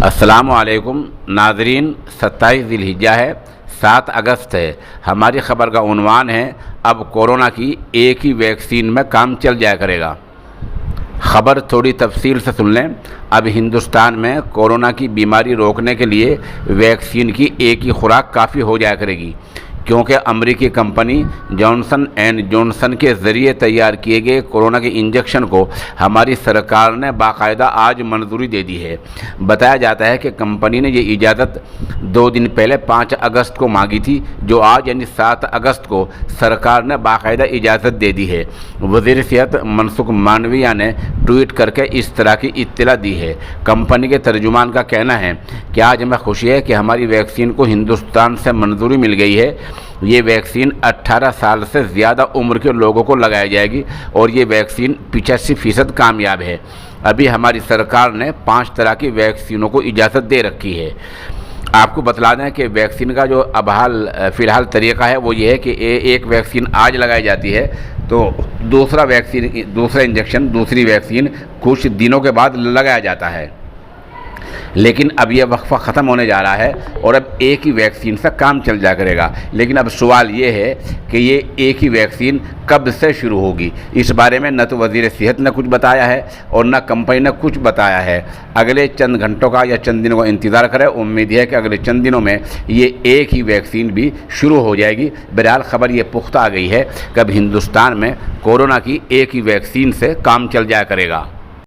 السلام علیکم ناظرین، 27 ذی الحجہ ہے، 7 اگست ہے۔ ہماری خبر کا عنوان ہے اب کورونا کی ایک ہی ویکسین میں کام چل جایا کرے گا۔ خبر تھوڑی تفصیل سے سن لیں۔ اب ہندوستان میں کورونا کی بیماری روکنے کے لیے ویکسین کی ایک ہی خوراک کافی ہو جایا کرے گی، کیونکہ امریکی کمپنی جانسن اینڈ جانسن کے ذریعے تیار کیے گئے کورونا کے انجیکشن کو ہماری سرکار نے باقاعدہ آج منظوری دے دی ہے۔ بتایا جاتا ہے کہ کمپنی نے یہ اجازت 2 دن پہلے 5 اگست کو مانگی تھی، جو آج یعنی 7 اگست کو سرکار نے باقاعدہ اجازت دے دی ہے۔ وزیر صحت منسکھ مانڈویا نے ٹویٹ کر کے اس طرح کی اطلاع دی ہے۔ کمپنی کے ترجمان کا کہنا ہے کہ آج ہمیں خوشی ہے کہ ہماری ویکسین کو ہندوستان سے منظوری مل گئی ہے۔ یہ ویکسین 18 سال سے زیادہ عمر کے لوگوں کو لگائی جائے گی اور یہ ویکسین 85% کامیاب ہے۔ ابھی ہماری سرکار نے 5 طرح کی ویکسینوں کو اجازت دے رکھی ہے۔ آپ کو بتلا دیں کہ ویکسین کا جو فی الحال طریقہ ہے وہ یہ ہے کہ ایک ویکسین آج لگائی جاتی ہے تو دوسرا انجیکشن دوسری ویکسین کچھ دنوں کے بعد لگایا جاتا ہے، لیکن اب یہ وقفہ ختم ہونے جا رہا ہے اور اب ایک ہی ویکسین سے کام چل جا کرے گا۔ لیکن اب سوال یہ ہے کہ یہ ایک ہی ویکسین کب سے شروع ہوگی؟ اس بارے میں نہ تو وزیر صحت نے کچھ بتایا ہے اور نہ کمپنی نے کچھ بتایا ہے۔ اگلے چند گھنٹوں کا یا چند دنوں کا انتظار کرے، امید ہے کہ اگلے چند دنوں میں یہ ایک ہی ویکسین بھی شروع ہو جائے گی۔ بہرحال خبر یہ پختہ آ گئی ہے کہ اب ہندوستان میں کورونا کی ایک ہی ویکسین سے کام چل جایا کرے گا۔